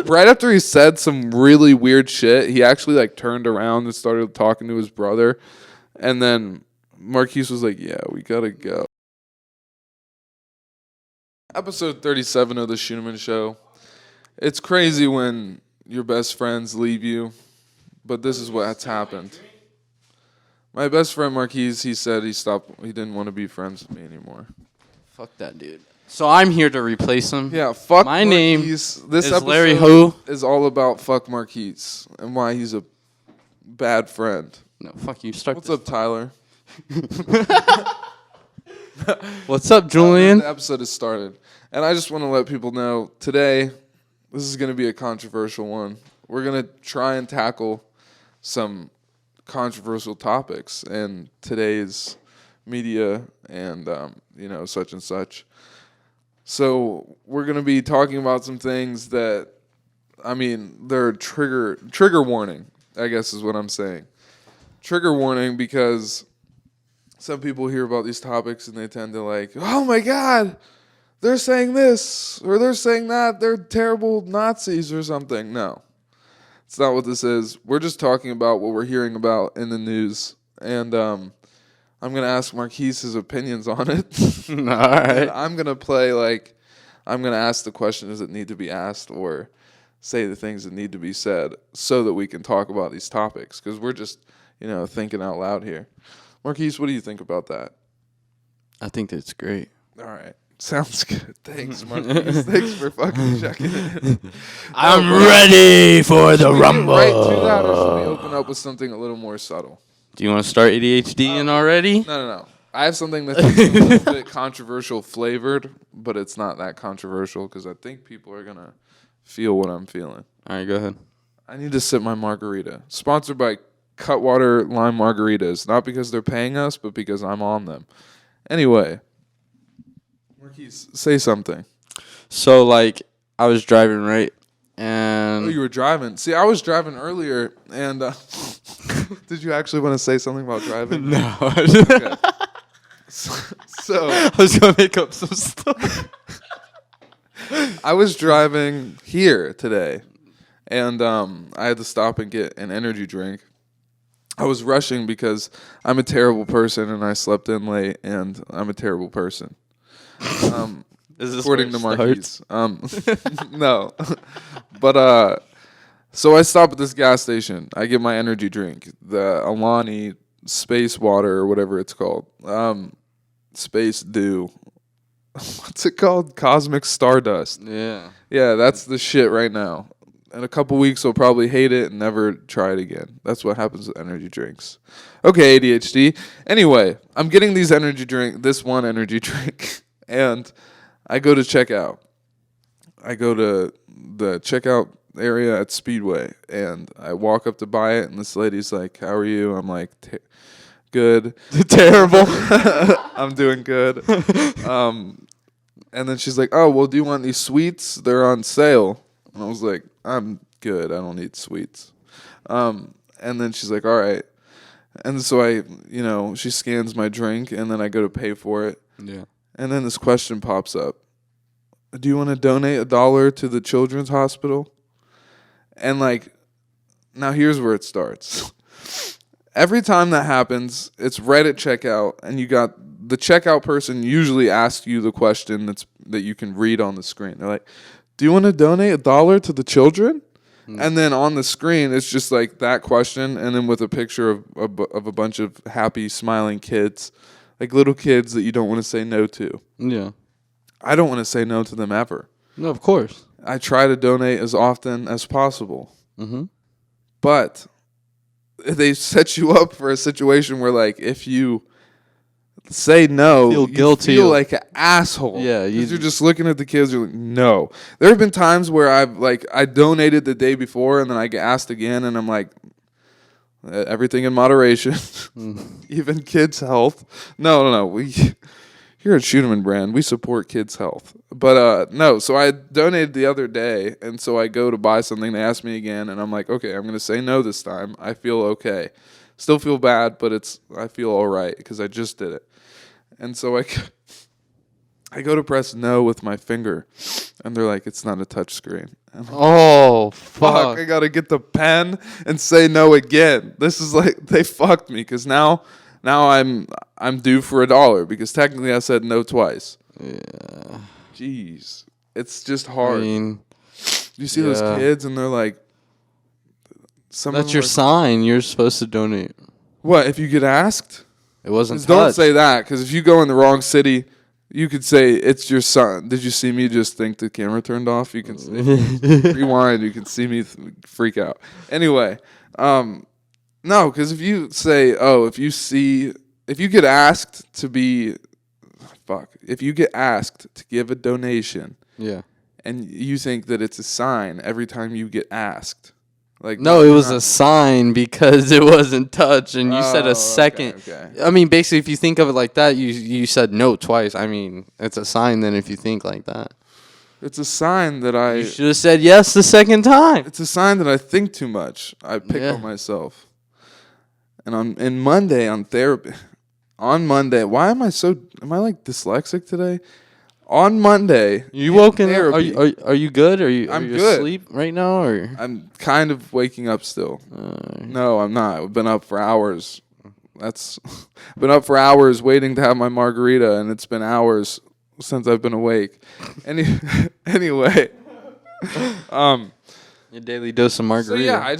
right after he said some really weird shit, he actually like turned around and started talking to his brother. And then Marquise was like, yeah, we gotta go. Episode 37 of the Scheuneman Show. It's crazy when your best friends leave you, but this is what's happened. My best friend Marquise, he said he didn't want to be friends with me anymore. Fuck that dude. So I'm here to replace him. Yeah, fuck My Marquise. name This is episode Larry Ho. is all about fuck Marquise and why he's a bad friend. No, fuck you. Start. What's up, Tyler? What's up, Julian? The episode has started. And I just want to let people know, today, this is going to be a controversial one. We're going to try and tackle some controversial topics in today's media and, such and such. So we're going to be talking about some things that, they're trigger warning, I guess is what I'm saying. Trigger warning because some people hear about these topics and they tend to like, oh my God, they're saying this or they're saying that. They're terrible Nazis or something. No, it's not what this is. We're just talking about what we're hearing about in the news. And I'm going to ask Marquise his opinions on it. All right. I'm going to play I'm going to ask the questions that need to be asked or say the things that need to be said so that we can talk about these topics because we're just, thinking out loud here. Marquise, what do you think about that? I think that's great. All right. Sounds good. Thanks, Marquise. Thanks for fucking checking in. I'm ready for the rumble. Right to that, or should we open up with something a little more subtle? Do you want to start ADHD in already? No. I have something that's a little bit controversial flavored, but it's not that controversial because I think people are going to feel what I'm feeling. All right, go ahead. I need to sip my margarita. Sponsored by Cutwater Lime Margaritas. Not because they're paying us, but because I'm on them. Anyway, Marquise, say something. So, I was driving, right? And Oh, you were driving. See, I was driving earlier, and did you actually want to say something about driving? No. Okay. So I was going to make up some stuff. I was driving here today, and I had to stop and get an energy drink. I was rushing because I'm a terrible person, and I slept in late, and I'm a terrible person. Is this According to where it Marquise. No. But so I stop at this gas station. I get my energy drink, the Alani Space Water or whatever it's called. Space Dew. What's it called? Cosmic Stardust. Yeah. Yeah, that's the shit right now. In a couple weeks, I'll probably hate it and never try it again. That's what happens with energy drinks. Okay, ADHD. Anyway, I'm getting this one energy drink, and I go to check out. I go to the checkout area at Speedway, and I walk up to buy it, and this lady's like, how are you? I'm like, good. Terrible. I'm doing good. And then she's like, oh, well, do you want these sweets? They're on sale. And I was like, I'm good. I don't need sweets. And then she's like, all right. And so she scans my drink, and then I go to pay for it. Yeah. And then this question pops up. Do you want to donate $1 to the children's hospital? And now here's where it starts. Every time that happens, it's right at checkout, and you got the checkout person usually asks you the question that you can read on the screen. They're like, do you want to donate $1 to the children? And then on the screen, it's just like that question, and then with a picture of a bunch of happy, smiling kids, like little kids that you don't want to say no to. Yeah. I don't want to say no to them ever. No, of course. I try to donate as often as possible. Mm-hmm. But they set you up for a situation where, if you say no, Feel you guilty. feel like an asshole. Yeah, you're just looking at the kids. You're like, no. There have been times where I donated the day before, and then I get asked again, and I'm like, everything in moderation, even kids' health. No. Here at Scheuneman brand, we support kids' health. But no, so I donated the other day, and so I go to buy something. They ask me again, and I'm like, okay, I'm going to say no this time. I feel okay. Still feel bad, but I feel all right because I just did it. And so I go to press no with my finger, and they're like, it's not a touch screen. And I'm Oh, fuck, I gotta get the pen and say no again. This is like, they fucked me, because now I'm due for $1 because technically I said no twice. Yeah. Jeez, it's just hard. I mean, You see those kids and they're like, that's your sign. You're supposed to donate. What if you get asked? It wasn't. Don't say that, because if you go in the wrong city, you could say it's your son. Did you see me just think the camera turned off? You can rewind. You can see me freak out. Anyway, no, because if you say, oh, if you get asked to be, if you get asked to give a donation, yeah, and you think that it's a sign every time you get asked. Like, no, it was a sign because it wasn't touch, and you said a second. Okay. I mean, basically, if you think of it like that, you said no twice. I mean, it's a sign then if you think like that. It's a sign that You should have said yes the second time. It's a sign that I think too much. I pick on myself. And on Monday on therapy, on Monday, am I like dyslexic today? On Monday, you woken up? Therapy, Are you good? Are you good. asleep right now? Or I'm kind of waking up still. No, I'm not. I've been up for hours. Been up for hours waiting to have my margarita, and it's been hours since I've been awake. Anyway, your daily dose of margarita. So yeah,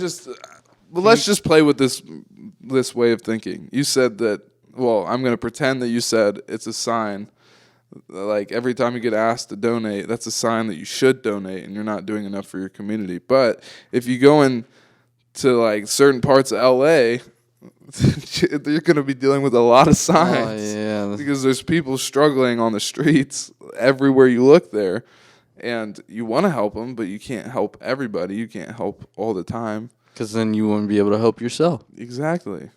let's just play with this way of thinking. You said that. Well, I'm gonna pretend that you said it's a sign. Like every time you get asked to donate, that's a sign that you should donate and you're not doing enough for your community. But if you go into like certain parts of LA, you're going to be dealing with a lot of signs. Because there's people struggling on the streets everywhere you look there, and you want to help them, but you can't help everybody. You can't help all the time. Because then you won't be able to help yourself. Exactly.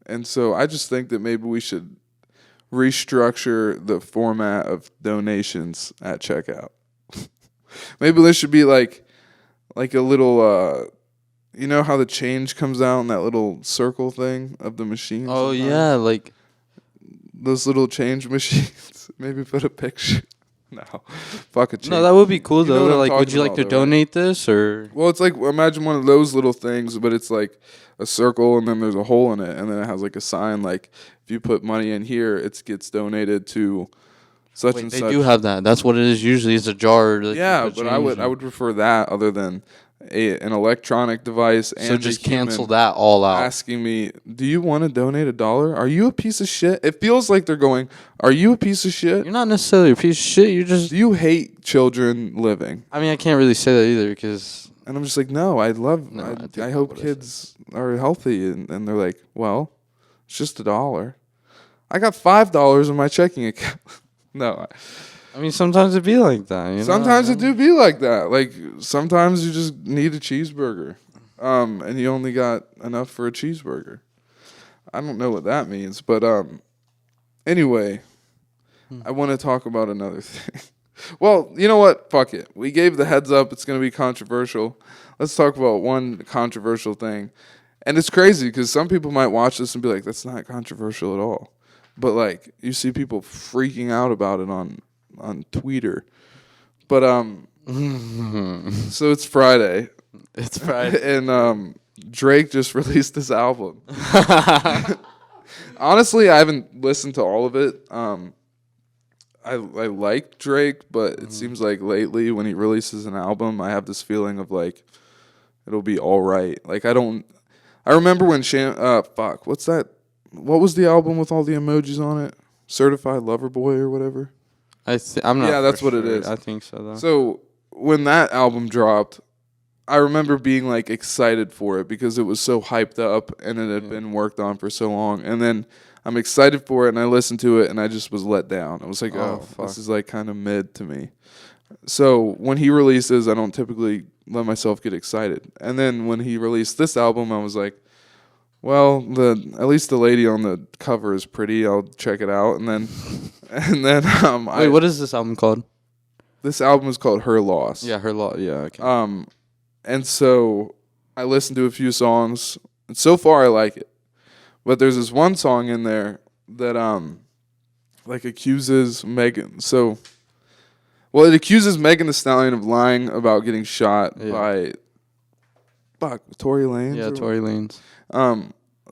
And so I just think that maybe we should restructure the format of donations at checkout. Maybe there should be like a little you know how the change comes out in that little circle thing of the machine? Oh yeah, like those little change machines. Maybe put a picture. No. Fuck a change. No, that would be cool though. Like, would you like to donate right? this or? Well, it's like, imagine one of those little things, but it's like a circle and then there's a hole in it, and then it has like a sign like, if you put money in here, it gets donated to such and such. They do have that. That's what it is. Usually, it's a jar. Yeah, but I would prefer that other than an electronic device. And so just cancel that all out. Asking me, do you want to donate $1? Are you a piece of shit? It feels like they're going, are you a piece of shit? You're not necessarily a piece of shit. You're just. Do you hate children living? I mean, I can't really say that either because. And I'm just like, no, I hope kids are healthy. And they're like, well, it's just $1. I got $5 in my checking account. No. I mean, sometimes it be like that. Sometimes it do be like that. Like, sometimes you just need a cheeseburger. And you only got enough for a cheeseburger. I don't know what that means. But anyway, I want to talk about another thing. Well, you know what? Fuck it. We gave the heads up. It's going to be controversial. Let's talk about one controversial thing. And it's crazy because some people might watch this and be like, that's not controversial at all. But, like, you see people freaking out about it on Twitter. But, so it's Friday. It's Friday. And Drake just released this album. Honestly, I haven't listened to all of it. I like Drake, but it seems like lately when he releases an album, I have this feeling of like it'll be all right. Like I remember when what's that? What was the album with all the emojis on it? Certified Lover Boy or whatever. I'm not. Yeah, that's for what sure. it is. I think so though. So when that album dropped, I remember being like excited for it because it was so hyped up and it had been worked on for so long, and then I'm excited for it, and I listened to it, and I just was let down. I was like, this is like kind of mid to me. So when he releases, I don't typically let myself get excited. And then when he released this album, I was like, well, at least the lady on the cover is pretty. I'll check it out. And then, wait, what is this album called? This album is called Her Loss. Yeah, Her Loss. Yeah, okay. And so I listened to a few songs, and so far I like it. But there's this one song in there that like accuses Megan. So Well, it accuses Megan Thee Stallion of lying about getting shot Yeah. by Tory Lanez. Yeah, Tory Lanez.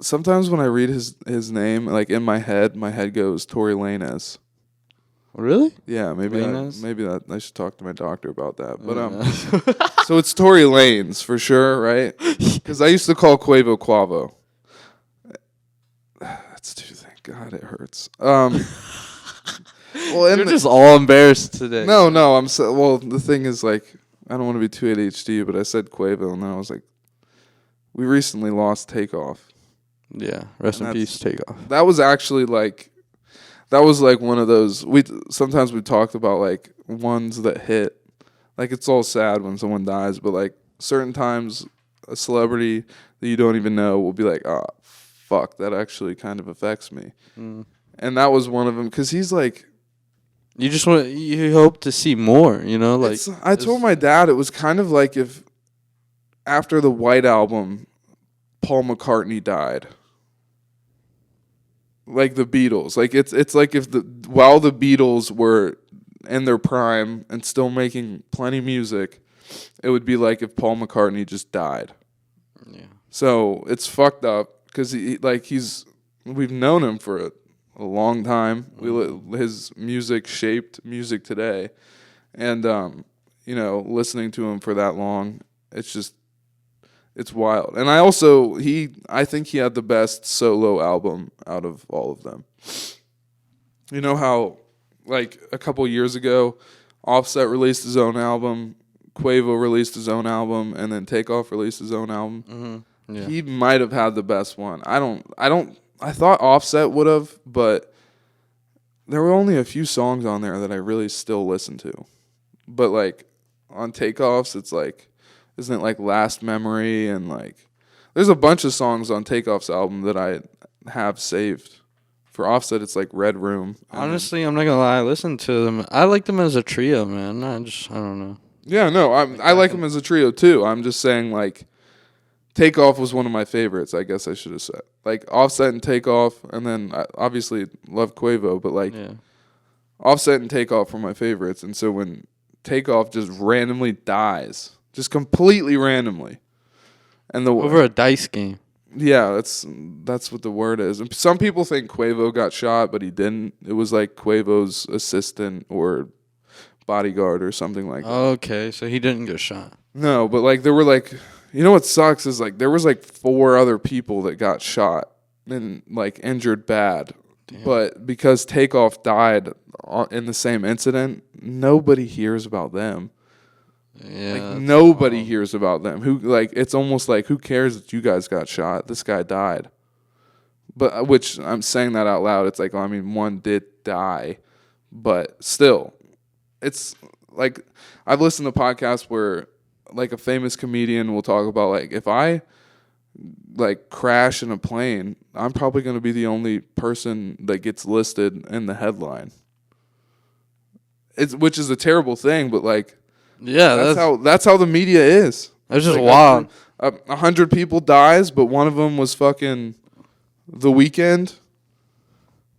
Sometimes when I read his name, like in my head goes Tory Lanez. Really? Yeah, Lanez? maybe I should talk to my doctor about that. But so it's Tory Lanez for sure, right? Because I used to call Quavo Quavo. That's too. Thank God, it hurts. Well, You're just all embarrassed today. No, I'm so well. The thing is, like, I don't want to be too ADHD, but I said Quavo, and then I was like, we recently lost Takeoff. Yeah, rest in peace, Takeoff. That was actually like, that was like one of those. Sometimes we talked about like ones that hit. Like it's all sad when someone dies, but like certain times, a celebrity that you don't even know will be like, oh, fuck, that actually kind of affects me. And that was one of them because he's like. You hope to see more, you know? Like I told my dad it was kind of like if after the White Album, Paul McCartney died. Like the Beatles. Like it's like if while the Beatles were in their prime and still making plenty music, it would be like if Paul McCartney just died. Yeah. So it's fucked up because we've known him for a long time. His music shaped music today, and listening to him for that long, it's wild. And I think he had the best solo album out of all of them. You know how, like a couple years ago, Offset released his own album, Quavo released his own album, and then Takeoff released his own album. Mm-hmm. Yeah. He might have had the best one. I thought Offset would have, but there were only a few songs on there that I really still listen to. But like on Takeoff's, it's like, isn't it like Last Memory and like, there's a bunch of songs on Takeoff's album that I have saved. For Offset, it's like Red Room. Honestly, I'm not gonna lie. I listen to them. I like them as a trio, man. I don't know. Yeah, no, I like them as a trio too. I'm just saying like. Takeoff was one of my favorites, I guess I should have said. Like Offset and Takeoff, and then I obviously love Quavo, but like Offset and Takeoff were my favorites. And so when Takeoff just randomly dies, just completely randomly, and over a dice game. Yeah, that's what the word is. And some people think Quavo got shot, but he didn't. It was like Quavo's assistant or bodyguard or something like that. Okay, so he didn't get shot. No, but like there were like. You know what sucks is like there was like 4 other people that got shot and like injured bad. Damn. But because Takeoff died in the same incident, nobody hears about them. Yeah. Like nobody hears about them. It's almost like who cares that you guys got shot? This guy died. But which I'm saying that out loud. It's like, I mean, one did die, but still, it's like I've listened to podcasts where like a famous comedian will talk about like if I like crash in a plane, I'm probably going to be the only person that gets listed in the headline. Which is a terrible thing, but like that's how the media is. That's just like wild. 100 people dies, but one of them was fucking The Weeknd.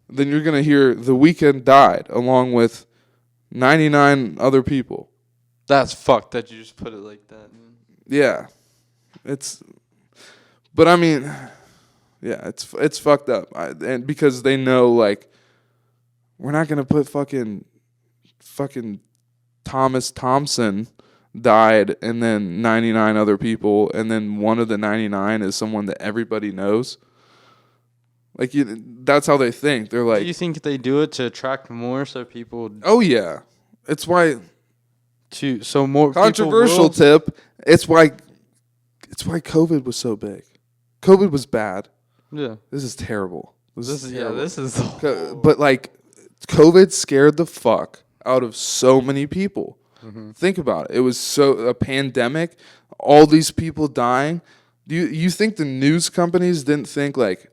Then you're going to hear The Weeknd died along with 99 other people. That's fucked that you just put it like that, man. Yeah. But I mean, yeah, it's fucked up. And because they know, like, we're not going to put fucking Thomas Thompson died and then 99 other people, and then one of the 99 is someone that everybody knows. Like, that's how they think. They're like... Do you think they do it to attract more so people... Oh, yeah. It's why... So more controversial tip. It's why COVID was so big. COVID was bad. Yeah. This is terrible. This is But like COVID scared the fuck out of so many people. Mm-hmm. Think about it. It was a pandemic, all these people dying. You think the news companies didn't think like,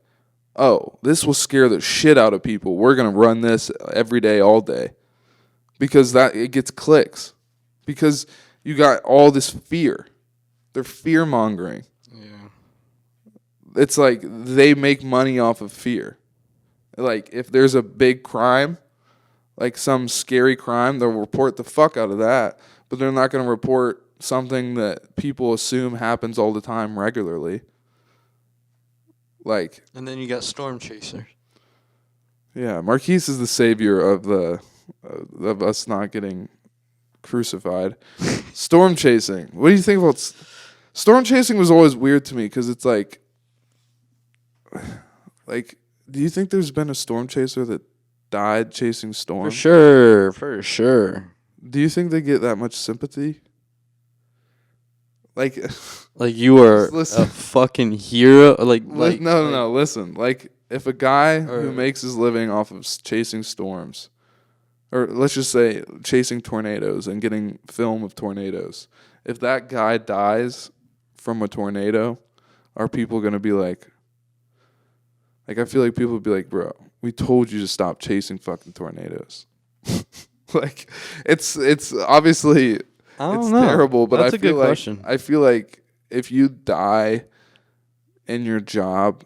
"Oh, this will scare the shit out of people. We're going to run this every day all day." Because it gets clicks. Because you got all this fear. They're fear-mongering. Yeah. It's like they make money off of fear. Like, if there's a big crime, like some scary crime, they'll report the fuck out of that, but they're not going to report something that people assume happens all the time regularly. Like, And then you got storm chasers. yeah, Marquise is the savior of us not getting crucified. Storm chasing. What do you think about storm chasing? Was always weird to me because it's like, do you think there's been a storm chaser that died chasing storms? For sure. Do you think they get that much sympathy? Like you are a fucking hero. No. Listen, like if a guy who makes his living off of chasing storms, or let's just say chasing tornadoes and getting film of tornadoes, if that guy dies from a tornado, are people gonna be like? I feel like people would be like, bro, we told you to stop chasing fucking tornadoes. Like, it's obviously. I don't it's know. terrible, but That's a good question. I feel like if you die in your job,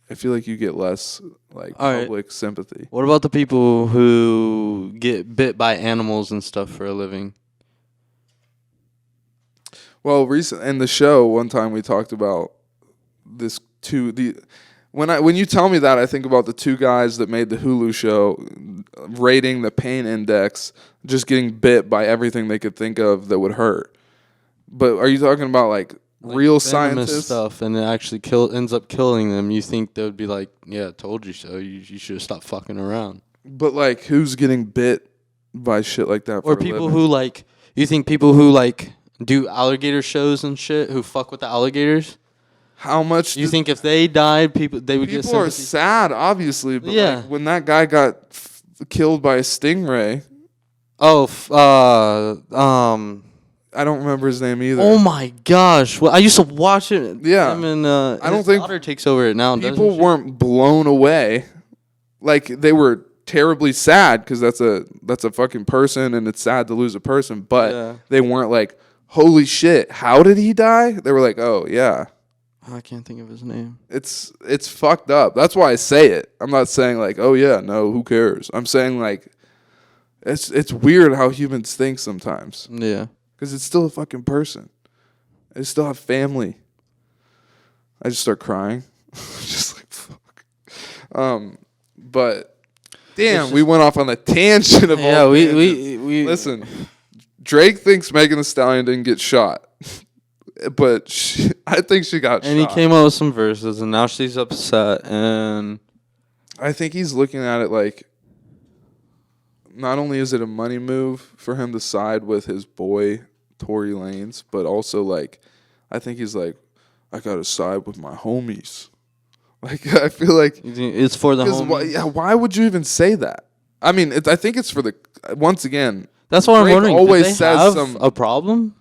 I feel like you get less public sympathy. What about the people who get bit by animals and stuff for a living? Well, in the show, one time we talked about this when you tell me that, I think about the two guys that made the Hulu show rating the pain index, just getting bit by everything they could think of that would hurt. But are you talking about like real scientists stuff, and it actually ends up killing them? You think they would be like, "Yeah, told you so. You should have stopped fucking around." But like, who's getting bit by shit like that? Or people who you think people who do alligator shows and shit who fuck with the alligators? How much you think if they died, they would get sympathy? People are sad, obviously, but like when that guy got killed by a stingray. Oh, I don't remember his name either. Oh my gosh! Well, I used to watch it. Yeah, I don't think daughter takes over it now. People weren't blown away, like they were terribly sad because that's a fucking person, and it's sad to lose a person. But they weren't like, "Holy shit! How did he die?" They were like, "Oh yeah." I can't think of his name. It's fucked up. That's why I say it. I'm not saying like, "Oh yeah, no, who cares?" I'm saying like, it's weird how humans think sometimes. Yeah. Because it's still a fucking person. They still have family. I just start crying. Just like, fuck. But, damn, we went off on a tangent of all we listen, Drake thinks Megan Thee Stallion didn't get shot. But I think she got shot. And he came out with some verses, and now she's upset. And I think he's looking at it like, not only is it a money move for him to side with his boy Tory Lanez, but also like, I think he's like, I gotta side with my homies. Like, I feel like it's for the homies. Why would you even say that? I mean, I think it's for the. Once again, that's what I'm wondering. Always did they says have a problem.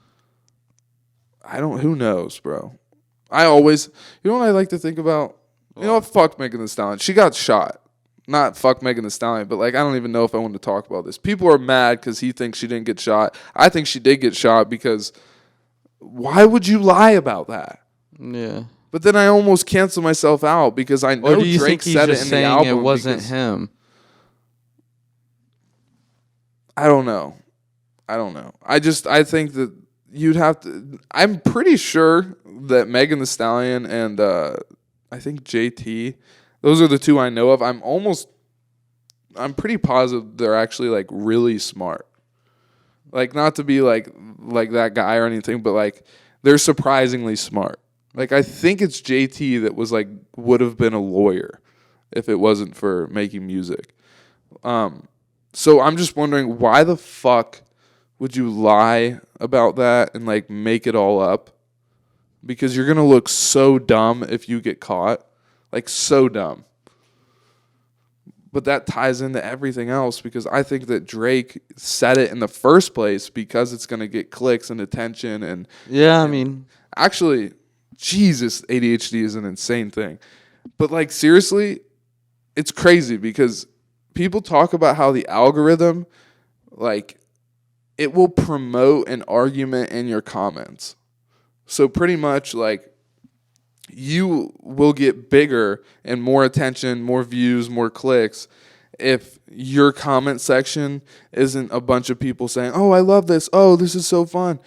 I don't. Who knows, bro? I always. You know what I like to think about? You know what? Fuck Megan Thee Stallion. She got shot. Not fuck Megan Thee Stallion, but like I don't even know if I want to talk about this. People are mad because he thinks she didn't get shot. I think she did get shot because why would you lie about that? Yeah. But then I almost cancel myself out because I know Drake said it in the album. It wasn't him. I don't know. I think that you'd have to. I'm pretty sure that Megan Thee Stallion and I think JT. Those are the two I know of. I'm pretty positive they're actually like really smart. Like not to be like that guy or anything, but like they're surprisingly smart. Like I think it's JT that was like would have been a lawyer if it wasn't for making music. So I'm just wondering why the fuck would you lie about that and like make it all up? Because you're gonna look so dumb if you get caught. Like, so dumb. But that ties into everything else because I think that Drake said it in the first place because it's going to get clicks and attention. And yeah, I mean. Actually, Jesus, ADHD is an insane thing. But, like, seriously, it's crazy because people talk about how the algorithm, like, it will promote an argument in your comments. So, pretty much, like, you will get bigger and more attention, more views, more clicks if your comment section isn't a bunch of people saying, "Oh, I love this. Oh, this is so fun."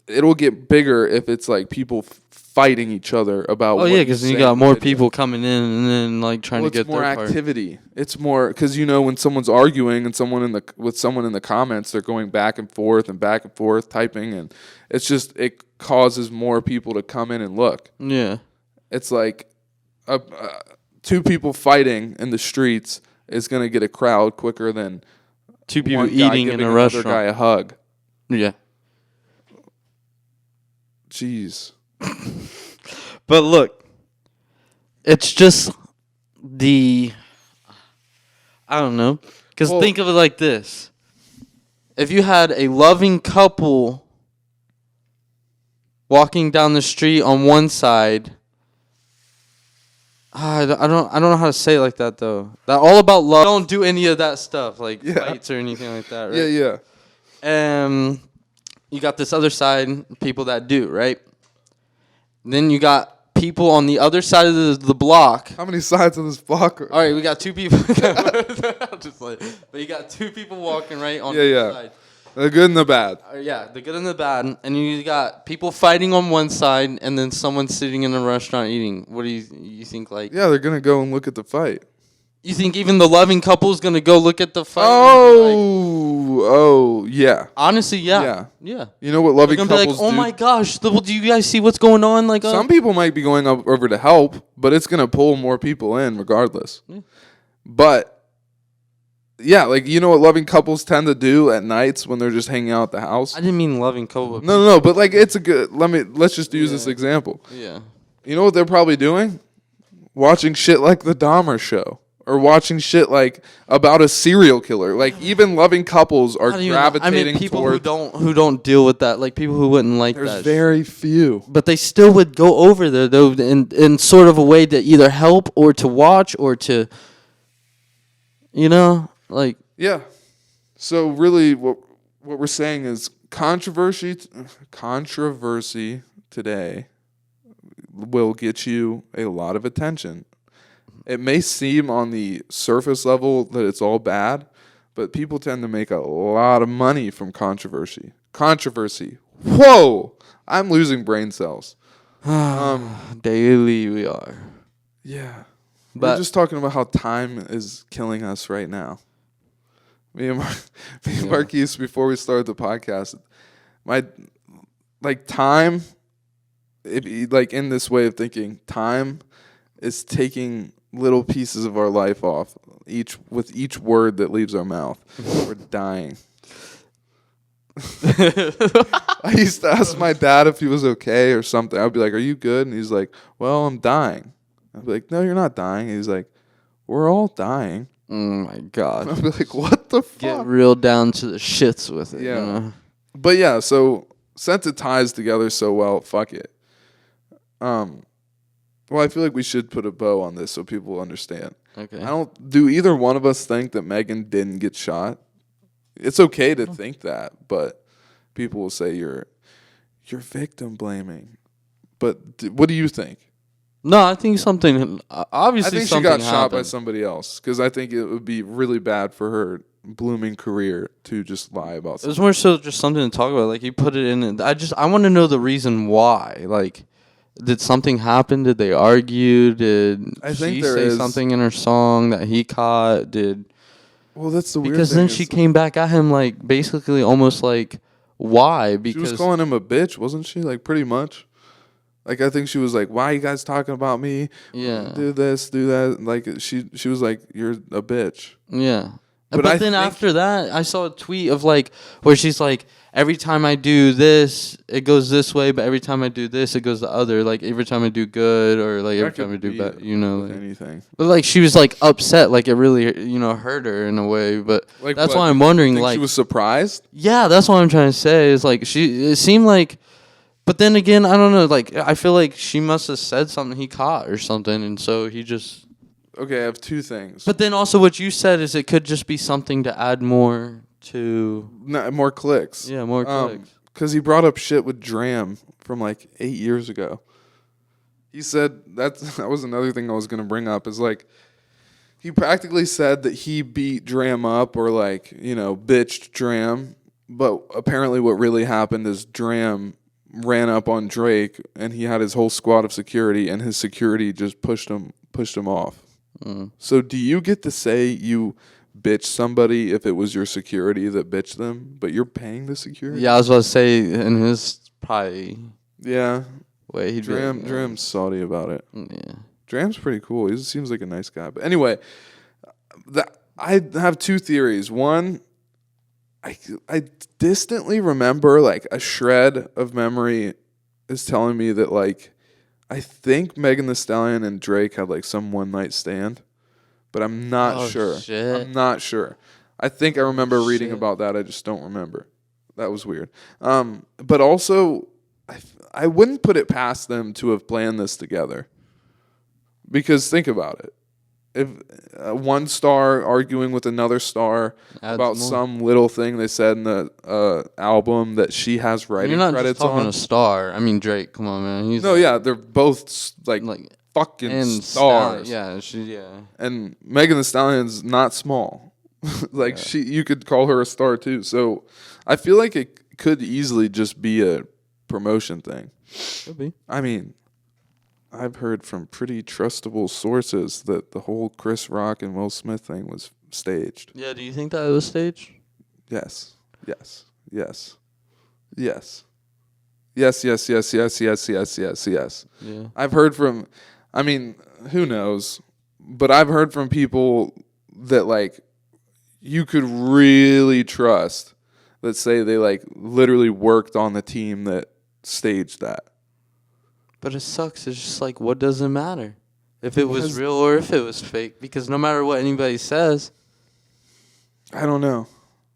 It'll get bigger if it's like people fighting each other about. Oh what yeah, because then you say got in the more video. people coming in and then like trying Well, to get it's more their part. activity. It's more because when someone's arguing and with someone in the comments, they're going back and forth, typing, and it causes more people to come in and look. Yeah. It's like two people fighting in the streets is going to get a crowd quicker than Two people one guy eating in giving a another restaurant. guy a hug. Yeah. Jeez. But look, it's just I don't know. Because think of it like this. If you had a loving couple walking down the street on one side, I don't know how to say it like that, though. That all about love. Don't do any of that stuff, like fights or anything like that, right? Yeah. You got this other side, people that do, right? Then you got people on the other side of the block. How many sides of this block? All right, we got two people. But you got two people walking right on the side. The good and the bad. Yeah, the good and the bad. And you got people fighting on one side and then someone sitting in a restaurant eating. What do you think, like? Yeah, they're going to go and look at the fight. You think even the loving couple's going to go look at the fight? Yeah. Honestly, yeah. Yeah. You know what loving They're couples gonna be like, oh do? my gosh, do you guys see what's going on? Like, Some people might be going over to help, but it's going to pull more people in regardless. Yeah. But, yeah, like, you know what loving couples tend to do at nights when they're just hanging out at the house? I didn't mean loving couple. No, but like it's a good, let's just use this example. Yeah. You know what they're probably doing? Watching shit like the Dahmer show. Or watching shit like about a serial killer. Like even loving couples are gravitating people towards. who don't deal with that, like people who wouldn't like There's that. very few. But they still would go over there though in sort of a way to either help or to watch or to, like. Yeah. So really, what we're saying is controversy today will get you a lot of attention. It may seem on the surface level that it's all bad, but people tend to make a lot of money from controversy. Whoa! I'm losing brain cells. Daily we are. Yeah. But we're just talking about how time is killing us right now. Me and Marquise, before we started the podcast, time, in this way of thinking, time is taking little pieces of our life off with each word that leaves our mouth. We're dying. I used to ask my dad if he was okay or something. I'd be like, "Are you good?" And he's like, "Well, I'm dying." I'd be like, "No, you're not dying." And he's like, "We're all dying." oh my god. I'd be like, "What the fuck?" Get real down to the shits with it. Yeah. You know? But yeah, so since it ties together so well, fuck it. Well, I feel like we should put a bow on this so people understand. Okay. Do either one of us think that Megan didn't get shot? It's okay to think that, but people will say you're victim blaming. But what do you think? No, I think something. Obviously, I think she got shot by somebody else because I think it would be really bad for her blooming career to just lie about something. It was more so just something to talk about. Like, you put it in. I want to know the reason why. Like, did something happen? Did they argue? Did she say something in her song that he caught? Well, that's the weird thing. Because then she came back at him, like, basically almost like, why? Because she was calling him a bitch, wasn't she? Like, pretty much. Like, I think she was like, "Why are you guys talking about me? Yeah. Do this, do that." Like, she was like, "You're a bitch." Yeah. But then after that, I saw a tweet of like where she's like, every time I do this, it goes this way, but every time I do this, it goes the other. Like every time I do good or like every time I do bad, like, anything. But like she was like upset, like it really hurt her in a way. But like, that's why I'm wondering. Like she was surprised. Yeah, that's what I'm trying to say. Is like it seemed like. But then again, I don't know. Like I feel like she must have said something he caught or something, and so he just. Okay, I have two things. But then also what you said is it could just be something to add more to... more clicks. Yeah, more clicks. Because he brought up shit with Dram from like 8 years ago. He said, that was another thing I was going to bring up, is like, he practically said that he beat Dram up or like, bitched Dram. But apparently what really happened is Dram ran up on Drake and he had his whole squad of security and his security just pushed him off. So do you get to say you bitch somebody if it was your security that bitched them, but you're paying the security? Yeah, I was about to say in his probably way he'd Dram's salty about it. Yeah. Dram's pretty cool. He seems like a nice guy. But anyway, I have two theories. One, I distantly remember, like, a shred of memory is telling me that, like, I think Megan Thee Stallion and Drake had, like, some one-night stand. But I'm not sure. Shit. I'm not sure. I think I remember reading about that. I just don't remember. That was weird. But also, I wouldn't put it past them to have planned this together. Because think about it. If one star arguing with another star about some little thing they said in the album that she has writing credits on. You're not just talking a star. I mean, Drake, come on, man. They're both like fucking stars. And Megan Thee Stallion's not small. You could call her a star too. So I feel like it could easily just be a promotion thing. Could be. I mean, I've heard from pretty trustable sources that the whole Chris Rock and Will Smith thing was staged. Yeah, do you think that it was staged? Yes. Yes. Yes. Yes. Yes, yes, yes, yes, yes, yes, yes, yes. Yeah. I've heard from, I mean, who knows? But I've heard from people that, like, you could really trust that say they, like, literally worked on the team that staged that. But it sucks. It's just like, what does it matter? If it was real or if it was fake? Because no matter what anybody says. I don't know.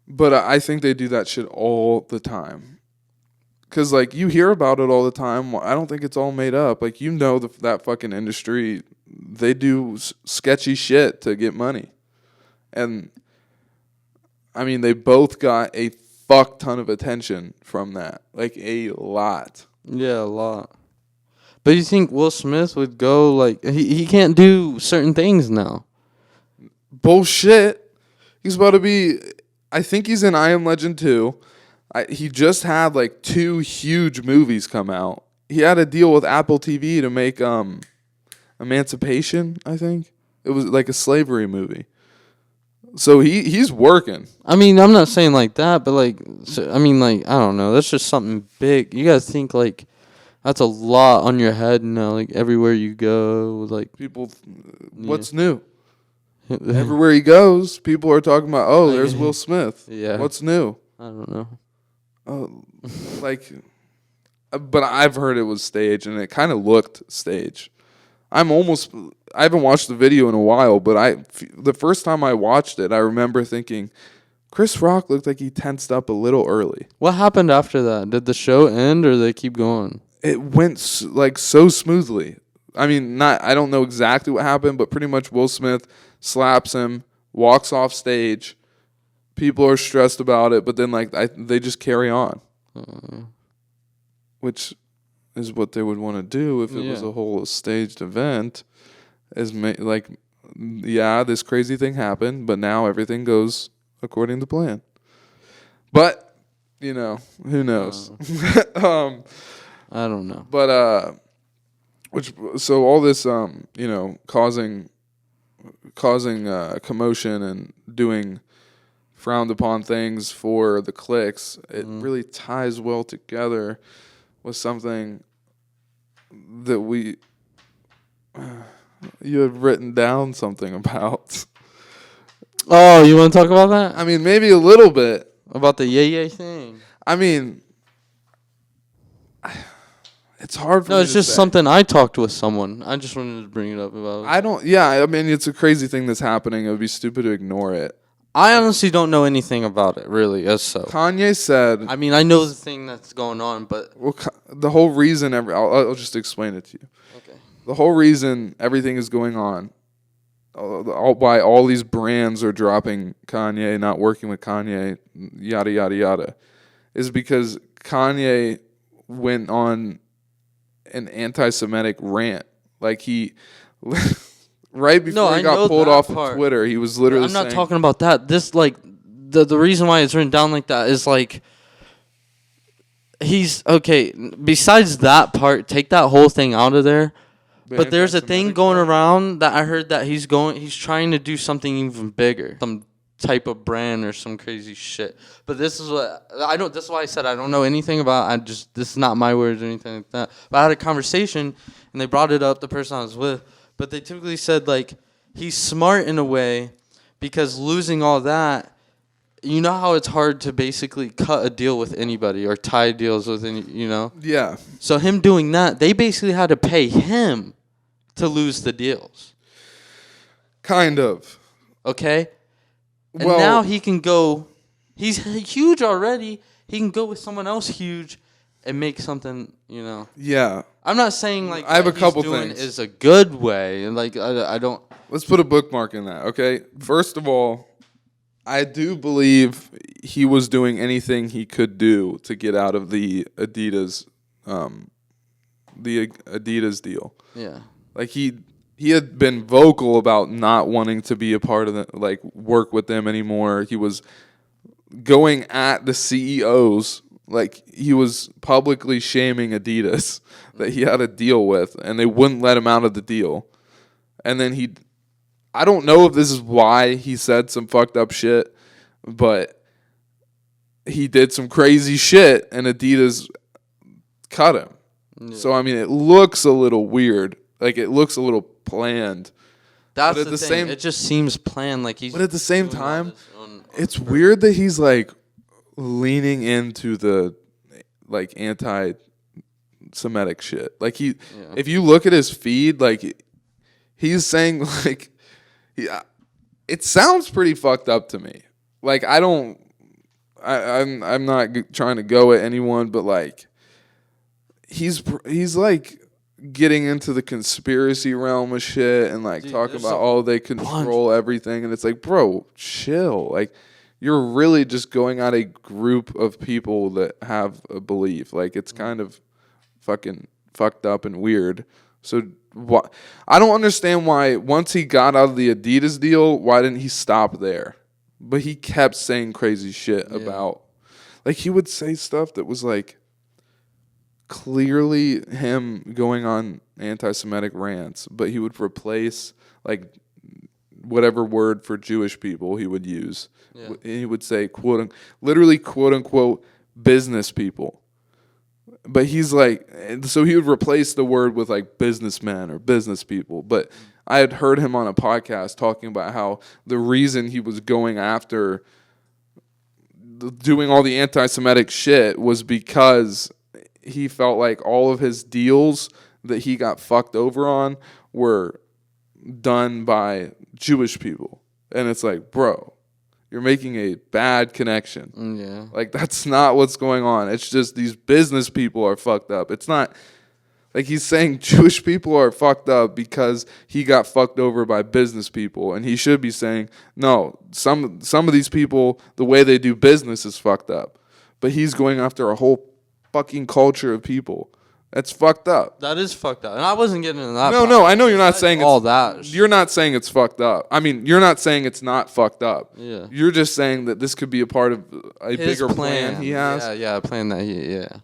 But I think they do that shit all the time. Because, like, you hear about it all the time. I don't think it's all made up. Like, that fucking industry, they do sketchy shit to get money. And, I mean, they both got a fuck ton of attention from that. Like, a lot. Yeah, a lot. But you think Will Smith would go, like, he can't do certain things now? Bullshit. He's about to be, I think he's in I Am Legend 2. He just had, like, 2 huge movies come out. He had a deal with Apple TV to make Emancipation, I think. It was like a slavery movie. So he's working. I mean, I'm not saying like that, but, like, I don't know. That's just something big. You guys think, like, that's a lot on your head now, like, everywhere you go, like... People, what's new? Everywhere he goes, people are talking about, oh, there's Will Smith. Yeah. What's new? I don't know. Oh, like, but I've heard it was staged, and it kind of looked staged. I haven't watched the video in a while, but the first time I watched it, I remember thinking, Chris Rock looked like he tensed up a little early. What happened after that? Did the show end, or did they keep going? It went like so smoothly. I mean, I don't know exactly what happened, but pretty much Will Smith slaps him, walks off stage. People are stressed about it, but then they just carry on, which is what they would want to do if it was a whole staged event. This crazy thing happened, but now everything goes according to plan. But who knows? I don't know. But so all this causing commotion and doing frowned upon things for the clicks, it really ties well together with something that you had written down something about. Oh, you want to talk about that? I mean, maybe a little bit. About the yay thing. I mean, it's hard for me to say. No, it's just something I talked with someone. I just wanted to bring it up about. I mean, it's a crazy thing that's happening. It would be stupid to ignore it. I honestly don't know anything about it, really, so. Kanye said... I mean, I know the thing that's going on, but... Well, the whole reason... I'll just explain it to you. Okay. The whole reason everything is going on, why all these brands are dropping Kanye, not working with Kanye, yada, yada, yada, is because Kanye went on an anti-Semitic rant. Like, he... right before he got pulled off of Twitter, he was literally I'm not talking about that. This, like, the reason why it's written down like that is, like, he's, okay, besides that part, take that whole thing out of there. But there's a thing going around that I heard that he's trying to do something even bigger. Some type of brand or some crazy shit. But this is this is why I said I don't know anything about, this is not my words or anything like that. But I had a conversation and they brought it up, the person I was with, but they typically said, like, he's smart in a way because losing all that, you know how it's hard to basically cut a deal with anybody or tie deals with any, Yeah. So him doing that, they basically had to pay him to lose the deals. Kind of. Okay? And now he can go, he's huge already, he can go with someone else huge and make something, Yeah. I'm not saying, like, I have a couple things. Is a good way. And, like, I don't. Let's put a bookmark in that, okay? First of all, I do believe he was doing anything he could do to get out of the Adidas deal. Yeah. Like, he had been vocal about not wanting to be a part of work with them anymore. He was going at the CEOs, like, he was publicly shaming Adidas that he had a deal with, and they wouldn't let him out of the deal. And then I don't know if this is why he said some fucked up shit, but he did some crazy shit, and Adidas cut him. Yeah. So, I mean, it looks a little weird. Like, it looks a little planned. That's the thing. It just seems planned. Like, he's. But at the same time, it's weird that he's, like, leaning into the, like, anti-Semitic shit. Like, if you look at his feed, like, he's saying, like, it sounds pretty fucked up to me. Like, I'm not trying to go at anyone, but, like, he's like getting into the conspiracy realm of shit and, like, talking about, they control everything, and it's like, bro, chill. Like, you're really just going at a group of people that have a belief. Like, it's kind of fucking fucked up and weird. So I don't understand why once he got out of the Adidas deal, why didn't he stop there? But he kept saying crazy shit about, like, he would say stuff that was, like, clearly him going on anti-Semitic rants, but he would replace, like, whatever word for Jewish people he would use. Yeah. He would say, quote unquote, business people. But he's like, so he would replace the word with, like, businessmen or business people. But I had heard him on a podcast talking about how the reason he was going after doing all the anti-Semitic shit was because he felt like all of his deals that he got fucked over on were done by Jewish people. And it's like, bro, you're making a bad connection. Yeah. Like, that's not what's going on. It's just these business people are fucked up. It's not like he's saying Jewish people are fucked up because he got fucked over by business people. And he should be saying, no, some of these people, the way they do business is fucked up. But he's going after a whole fucking culture of people. That's fucked up. That is fucked up. And I wasn't getting into that. No, I know you're not saying all that. You're not saying it's fucked up. I mean, you're not saying it's not fucked up. Yeah. You're just saying that this could be a part of a bigger plan he has. Yeah, a plan that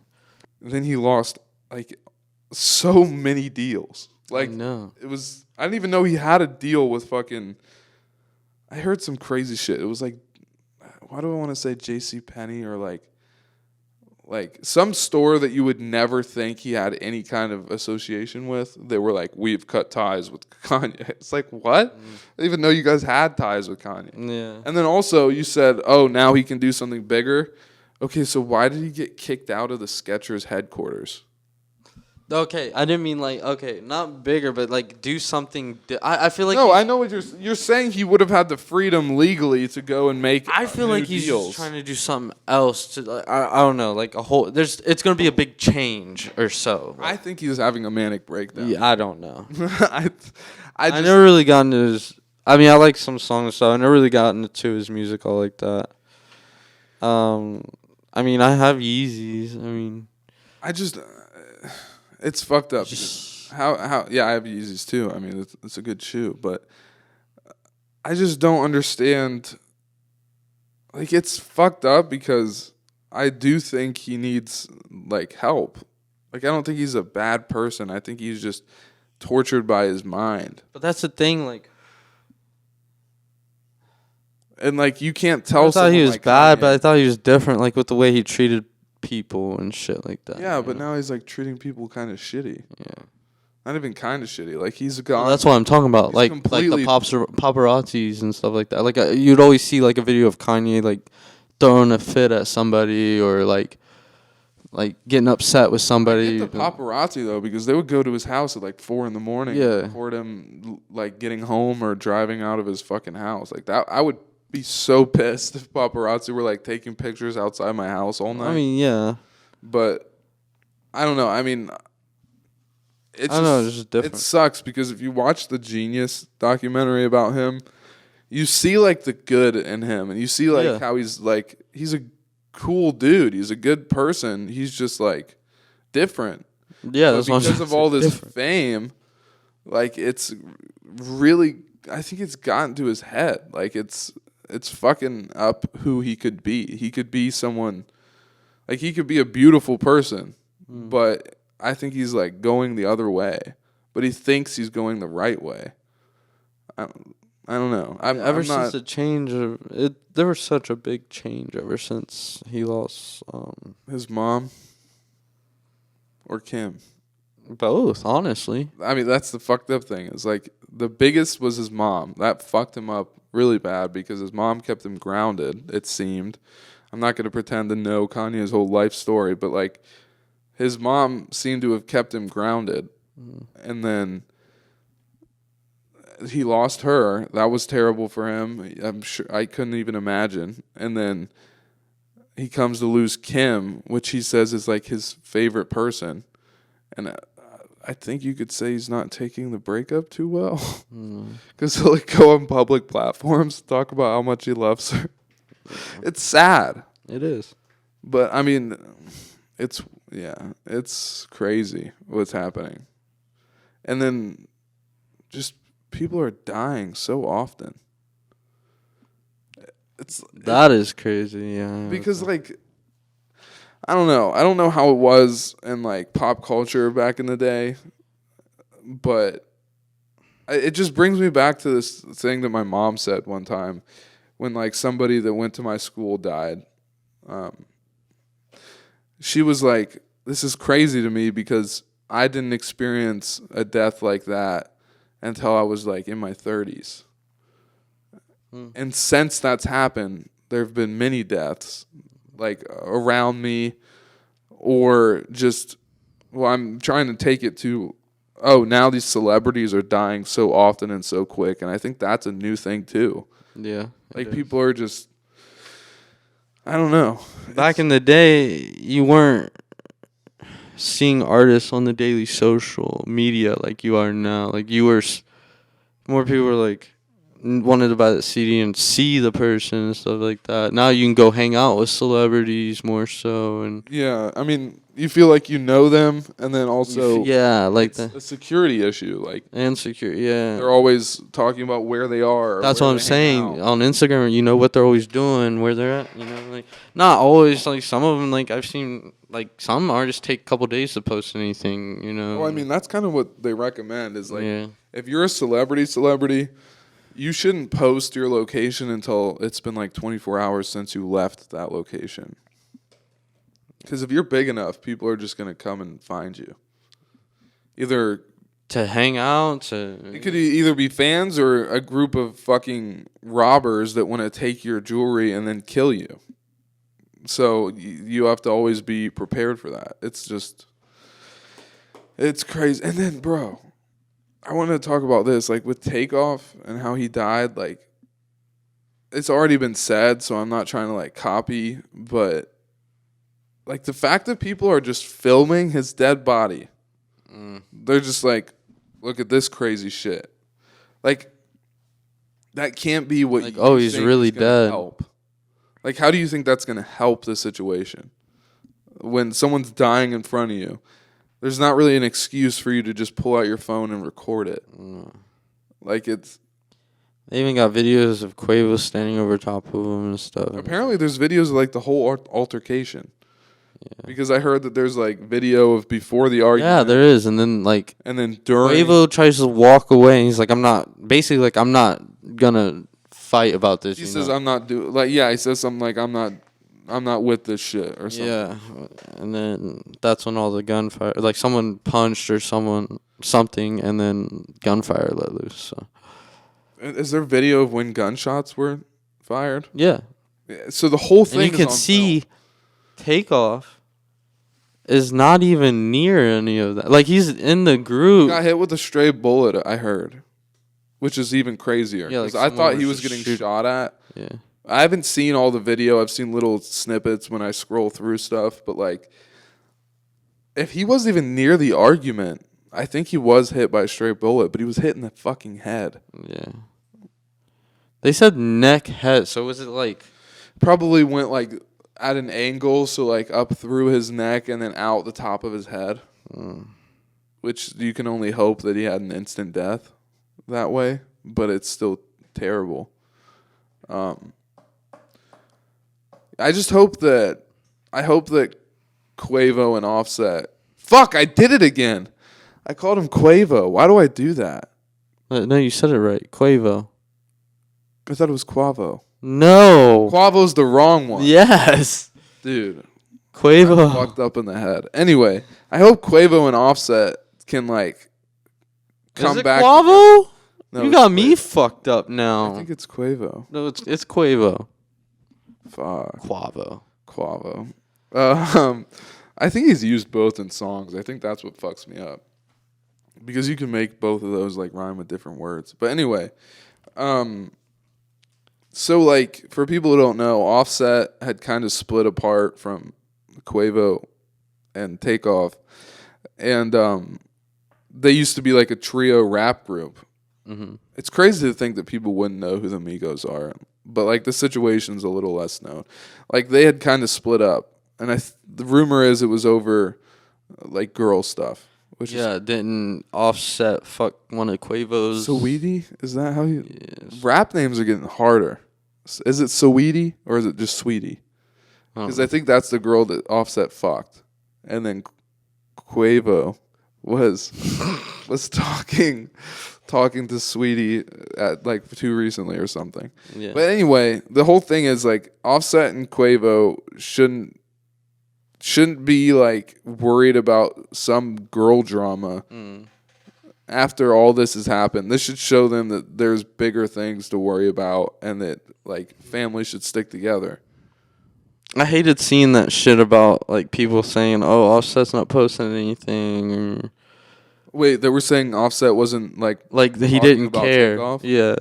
Then he lost, like, so many deals. Like, no. I didn't even know he had a deal with fucking, I heard some crazy shit. It was like, why do I want to say JCPenney or like some store that you would never think he had any kind of association with. They were like, we've cut ties with Kanye. It's like, what? I didn't even know you guys had ties with Kanye. Yeah. And then also you said, oh, now he can do something bigger. Okay, so why did he get kicked out of the Skechers headquarters? Okay, I didn't mean, like, okay, not bigger, but, like, do something. I feel like. No, I know what you're saying. He would have had the freedom legally to go and make. I feel like he's just trying to do something else. To, like, I don't know, like a whole. It's gonna be a big change or so. I think he was having a manic breakdown. Yeah, I don't know. I never really got into his. I mean, I like some songs, so I never really got into his music all like that. I mean, I have Yeezys. I mean, it's fucked up. How? Yeah, I have Yeezys too. I mean, it's a good shoe, but I just don't understand. Like, it's fucked up because I do think he needs like help. Like, I don't think he's a bad person. I think he's just tortured by his mind. But that's the thing, like, and like you can't tell. I thought he was like bad, Kanye. but I thought he was different, like with the way he treated people and shit like that. Yeah, but now he's like treating people kind of shitty. Yeah. Not even kind of shitty. Like he's gone. Well, that's what I'm talking about. He's Like completely- the paparazzis and stuff like that. Like you'd always see like a video of Kanye like throwing a fit at somebody or like getting upset with somebody. I get the paparazzi though, because they would go to his house at like 4 a.m. and Yeah. record him like getting home or driving out of his fucking house. Like that, I would be so pissed if paparazzi were like taking pictures outside my house all night. I mean, yeah. But I don't know. I mean, it's I don't know, it's just different. It sucks because if you watch the Genius documentary about him, you see like the good in him, and you see like how he's a cool dude. He's a good person. He's just like different. Yeah, that's what I'm because of all this different. fame, like it's really. I think it's gotten to his head. Like it's fucking up who he could be. He could be someone. Like he could be a beautiful person, but I think he's like going the other way. But he thinks he's going the right way. I don't know. Ever since the change of it, there was such a big change ever since he lost his mom or Kim. Both, honestly. I mean, that's the fucked up thing. Is like the biggest was his mom. That fucked him up really bad because his mom kept him grounded, it seemed. I'm not going to pretend to know Kanye's whole life story, but like his mom seemed to have kept him grounded. And then he lost her. That was terrible for him. I'm sure I couldn't even imagine. And then he comes to lose Kim, which he says is like his favorite person. And I think you could say he's not taking the breakup too well. Because he'll like go on public platforms to talk about how much he loves her. It's sad. It is. But I mean, it's crazy what's happening. And then just people are dying so often. That is crazy, yeah. Because like I don't know how it was in like pop culture back in the day, but it just brings me back to this thing that my mom said one time when like somebody that went to my school died. She was like, "This is crazy to me because I didn't experience a death like that until I was like in my 30s." And since that's happened, there have been many deaths like around me, or just, well, I'm trying to take it to, now these celebrities are dying so often and so quick. And I think that's a new thing too. Yeah. Like people are just, I don't know. Back in the day, you weren't seeing artists on the daily social media like you are now. Like you were, more people were like, wanted to buy the CD and see the person and stuff like that. Now you can go hang out with celebrities more so, and yeah, I mean, you feel like you know them, and then also like it's a security issue. Like and security, yeah. They're always talking about where they are. That's what I'm saying. On Instagram, you know what they're always doing, where they're at. You know, like not always. Like some of them, like I've seen, like some artists take a couple days to post anything. You know. Well, I mean, that's kind of what they recommend. Is like if you're a celebrity. You shouldn't post your location until it's been like 24 hours since you left that location. Because if you're big enough, people are just going to come and find you. Either to hang out, it could either be fans or a group of fucking robbers that want to take your jewelry and then kill you. So you have to always be prepared for that. It's crazy. And then, bro, I want to talk about this, like with Takeoff and how he died. Like, it's already been said, so I'm not trying to like copy, but like the fact that people are just filming his dead body, they're just like, look at this crazy shit. Like, that can't be what like, you he's think really is gonna dead. help. Like, how do you think that's going to help the situation when someone's dying in front of you? there's not really an excuse for you to just pull out your phone and record it. Like it's. They even got videos of Quavo standing over top of him and stuff. Apparently, there's videos of like the whole altercation. Yeah. Because I heard that there's like video of before the argument. Yeah, there is, and then during. Quavo tries to walk away, and he's like, I'm not gonna fight about this. He says, I'm not he says something like, I'm not with this shit or something. Yeah, and then that's when all the gunfire, like someone punched or something, and then gunfire let loose. So. Is there video of when gunshots were fired? Yeah. So the whole thing. And you can see Takeoff is not even near any of that. Like he's in the group. He got hit with a stray bullet, I heard, which is even crazier. Yeah, like I thought he was getting shot at. Yeah. I haven't seen all the video. I've seen little snippets when I scroll through stuff, but like, if he wasn't even near the argument, I think he was hit by a stray bullet, but he was hit in the fucking head. Yeah. They said neck, head. So was it like? Probably went like at an angle, so like up through his neck and then out the top of his head. Which you can only hope that he had an instant death that way, but it's still terrible. I hope that Quavo and Offset. Fuck, I did it again. I called him Quavo. Why do I do that? No, you said it right. Quavo. I thought it was Quavo. No. Quavo's the wrong one. Yes. Dude. Quavo. I'm fucked up in the head. Anyway, I hope Quavo and Offset can like come back. Quavo? No, you got me fucked up now. I think it's Quavo. No, it's Quavo. Fuck. Quavo. I think he's used both in songs. I think that's what fucks me up. Because you can make both of those like rhyme with different words. But anyway, so like for people who don't know, Offset had kind of split apart from Quavo and Takeoff, and they used to be like a trio rap group. Mm-hmm. It's crazy to think that people wouldn't know who the Migos are, but like the situation's a little less known. Like they had kind of split up, and the rumor is it was over like girl stuff. Didn't Offset fuck one of Quavo's? Saweetie? Is that how you? Yes. Rap names are getting harder. Is it Saweetie or is it just Sweetie? Because I think that's the girl that Offset fucked, and then Quavo was talking to Sweetie at like too recently or something. Yeah. But anyway, the whole thing is like Offset and Quavo shouldn't be like worried about some girl drama after all this has happened. This should show them that there's bigger things to worry about and that like families should stick together. I hated seeing that shit about like people saying, "Oh, Offset's not posting anything." Or wait, they were saying Offset wasn't like he didn't care. Takeoff? Yeah,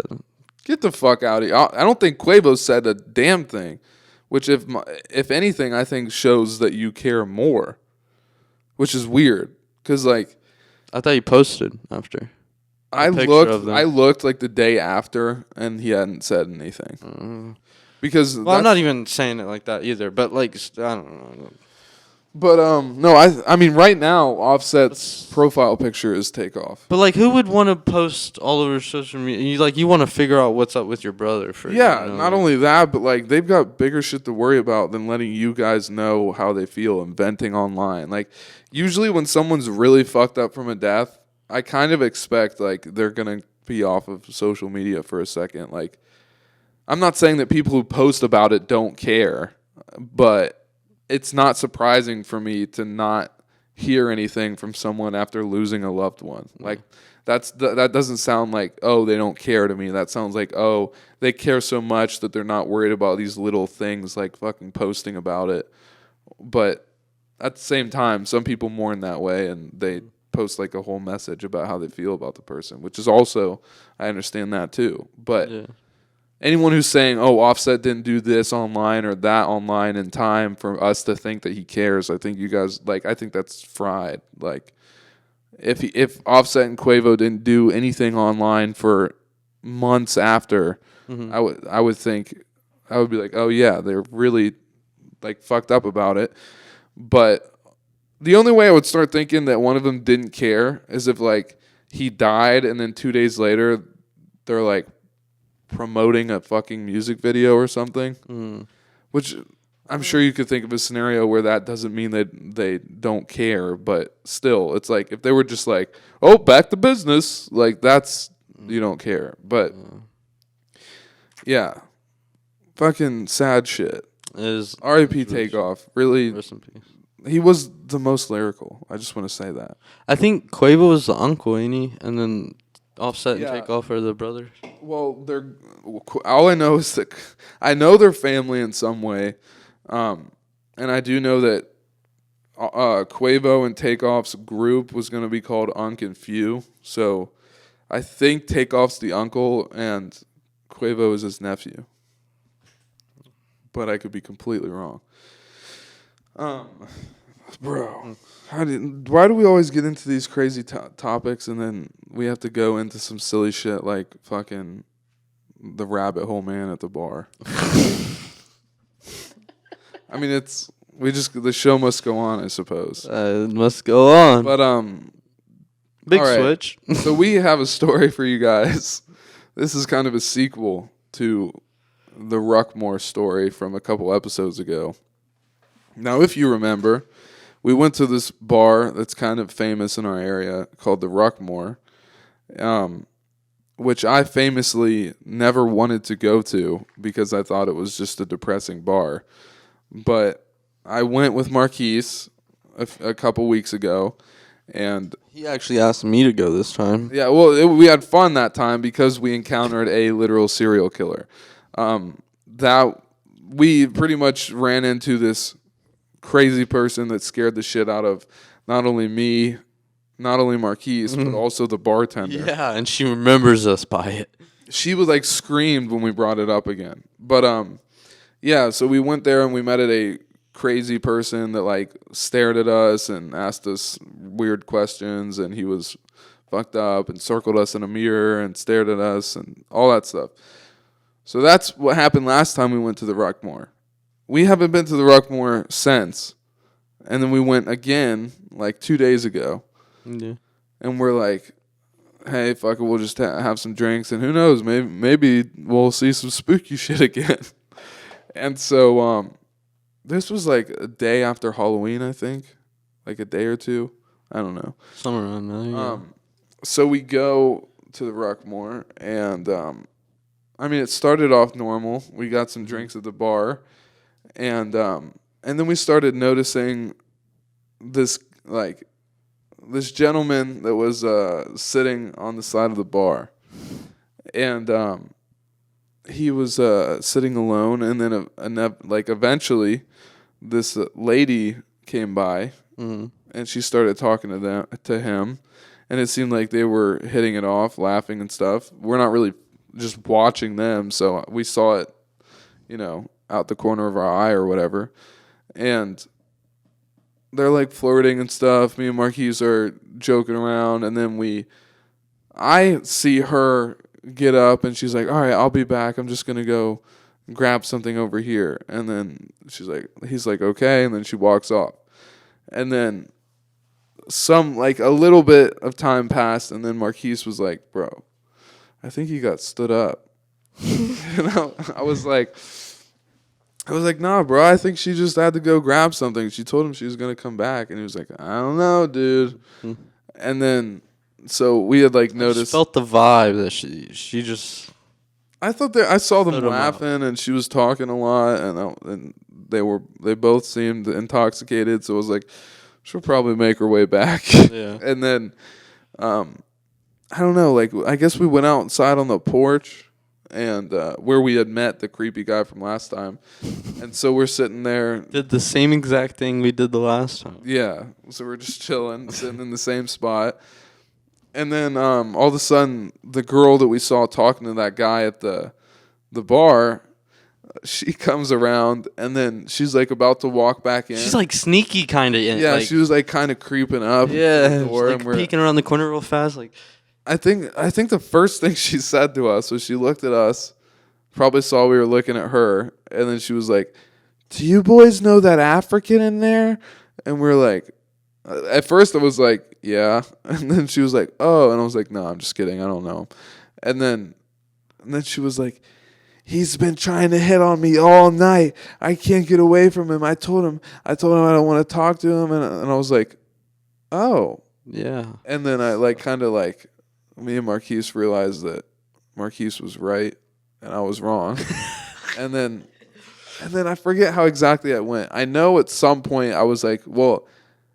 get the fuck out of here. I don't think Quavo said a damn thing. Which, if anything, I think shows that you care more, which is weird. Because, like... I thought you posted after. I looked, like, the day after, and he hadn't said anything. Because... Well, I'm not even saying it like that either, but, like, I don't know. But, no, I mean, right now, Offset's profile picture is Takeoff. But, like, who would want to post all over social media? You want to figure out what's up with your brother. Not only that, but, like, they've got bigger shit to worry about than letting you guys know how they feel and venting online. Like, usually when someone's really fucked up from a death, I kind of expect, like, they're going to be off of social media for a second. Like, I'm not saying that people who post about it don't care, but... it's not surprising for me to not hear anything from someone after losing a loved one. Like that doesn't sound like, oh, they don't care to me. That sounds like, oh, they care so much that they're not worried about these little things like fucking posting about it. But at the same time, some people mourn that way and they post like a whole message about how they feel about the person, which is also, I understand that too. But anyone who's saying, oh, Offset didn't do this online or that online in time for us to think that he cares, I think you guys, like, I think that's fried. Like, if Offset and Quavo didn't do anything online for months after, I would think, I would be like, oh, yeah, they're really, like, fucked up about it. But The only way I would start thinking that one of them didn't care is if like he died and then 2 days later they're like promoting a fucking music video or something. Which I'm sure you could think of a scenario where that doesn't mean that they don't care, but still, it's like if they were just like, "Oh, back to business," like that's you don't care. But yeah, fucking sad shit. Is R.I.P. Takeoff. Really, rest in peace. he was the most lyrical. I just want to say that. I think Quavo was the uncle, ain't he? And then Offset Yeah. and Takeoff are the brothers. Well, they're all I know is that I know they're family in some way, and I do know that Quavo and Takeoff's group was going to be called Unc and Few. So I think Takeoff's the uncle and Quavo is his nephew, but I could be completely wrong. Bro, why do we always get into these crazy topics and then we have to go into some silly shit like fucking the rabbit hole man at the bar? I mean, the show must go on, I suppose. It must go on. But Big all right. switch. So we have a story for you guys. This is kind of a sequel to the Ruckmore story from a couple episodes ago. Now, if you remember, we went to this bar that's kind of famous in our area called the Ruckmore, which I famously never wanted to go to because I thought it was just a depressing bar. But I went with Marquise a couple weeks ago, and He actually asked me to go this time. yeah, well, we had fun that time because we encountered a literal serial killer. That we pretty much ran into this crazy person that scared the shit out of not only me, not only Marquise, but also the bartender. Yeah, and she remembers us by it. She was like screamed when we brought it up again. But yeah, so we went there and we met a crazy person that like stared at us and asked us weird questions, and he was fucked up and circled us in a mirror and stared at us and all that stuff. So that's what happened last time we went to the Ruckmore. We haven't been to the Ruckmore since. And then we went again like 2 days ago. Yeah. And we're like, hey, fuck it, we'll just have some drinks. And who knows, maybe we'll see some spooky shit again. And so this was like a day after Halloween, I think. Like a day or two. I don't know. Somewhere around there, yeah. So we go to the Ruckmore. And, I mean, it started off normal. We got some drinks at the bar. And then we started noticing this gentleman that was sitting on the side of the bar, and he was sitting alone. And then eventually, this lady came by, and she started talking to him, and it seemed like they were hitting it off, laughing and stuff. We're not really just watching them, so we saw it, out the corner of our eye or whatever. And they're like flirting and stuff. Me and Marquise are joking around, and then I see her get up and she's like, all right, I'll be back. I'm just gonna go grab something over here. And then he's like, okay, and then she walks off. And then a little bit of time passed, and then Marquise was like, bro, I think he got stood up. I was like, nah, bro, I think she just had to go grab something. She told him she was going to come back, and he was like, I don't know, dude. And then, so we had noticed. I just felt the vibe that she just. I thought I saw them laughing, and she was talking a lot, and they both seemed intoxicated, so I was like, she'll probably make her way back. Yeah. And then, I don't know, I guess we went outside on the porch. And where we had met the creepy guy from last time. And so we're sitting there. Did the same exact thing we did the last time. Yeah. So we're just chilling, sitting in the same spot. And then all of a sudden, the girl that we saw talking to that guy at the bar, she comes around, and then she's about to walk back in. She's sneaky kind of in. Yeah, she was kind of creeping up. Yeah, the door, and we're peeking around the corner real fast. I think the first thing she said to us was she looked at us, probably saw we were looking at her, and then she was like, do you boys know that African in there? And we're like, At first I was like, yeah. And then she was like, oh. And I was like, no, I'm just kidding. I don't know him. And then she was like, he's been trying to hit on me all night. I can't get away from him. I told him I don't want to talk to him. And I was like, oh. Yeah. And then I like kind of like me and Marquise realized that Marquise was right and I was wrong. and then I forget how exactly I went. I know at some point I was like, well,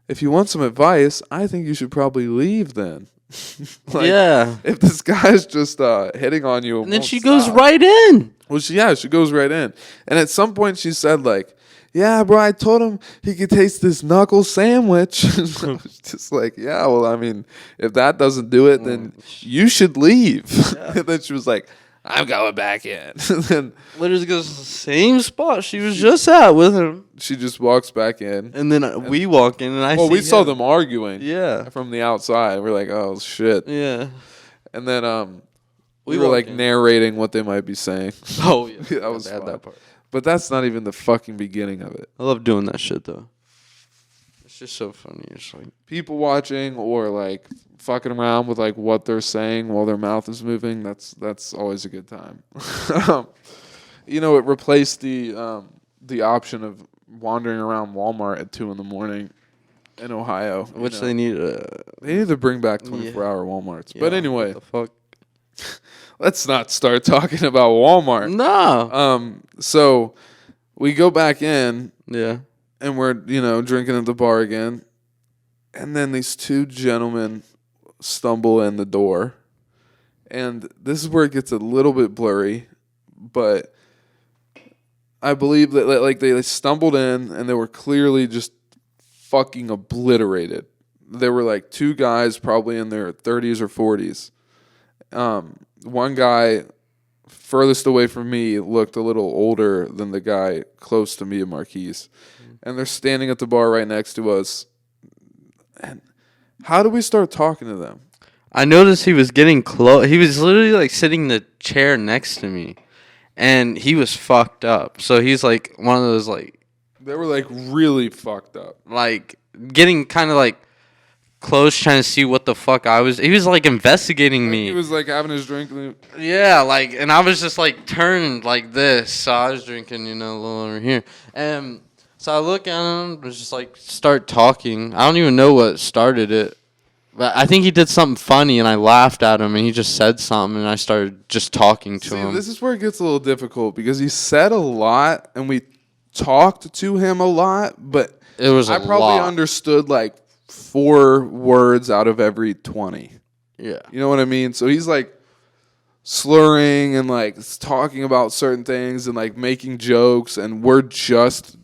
if you want some advice, I think you should probably leave then. Yeah. If this guy's just hitting on you, and then she goes right in. Well, she goes right in. And at some point she said like, yeah, bro, I told him he could taste this knuckle sandwich. I was just like, yeah, well, I mean, if that doesn't do it, then you should leave. Yeah. And then she was like, I'm going back in. And then literally goes to the same spot she was just at with him. She just walks back in. And then we walk in, and I see we saw them arguing. Yeah. From the outside. We're like, oh, shit. Yeah. And then we were like narrating what they might be saying. Oh, yeah. That was fun. That part. But that's not even the fucking beginning of it. I love doing that shit, though. It's just so funny. It's like people watching or like fucking around with like what they're saying while their mouth is moving. That's always a good time. You know, it replaced the option of wandering around Walmart at 2 a.m. in Ohio, which they need. They need to bring back 24-hour Walmarts. Yeah, but anyway, what the fuck? Let's not start talking about Walmart. No. So we go back in. Yeah. And we're, drinking at the bar again. And then these two gentlemen stumble in the door. And this is where it gets a little bit blurry. But I believe that like they stumbled in and they were clearly just fucking obliterated. They were like two guys probably in their 30s or 40s. One guy furthest away from me looked a little older than the guy close to me and Marquise. And they're standing at the bar right next to us. And how do we start talking to them? I noticed he was getting close. He was literally like sitting in the chair next to me. And he was fucked up. So he's like one of those like... They were like really fucked up. Like getting kind of like close trying to see what the fuck I was... He was like investigating me. He was like having his drink. Yeah, like... And I was just like turned like this. So I was drinking, a little over here. And... So I look at him, was just like start talking. I don't even know what started it, but I think he did something funny, and I laughed at him, and he just said something, and I started just talking to him. This is where it gets a little difficult because he said a lot, and we talked to him a lot, but it was I probably understood like 4 words out of every 20. Yeah, you know what I mean. So he's like slurring and like talking about certain things and like making jokes, and we're just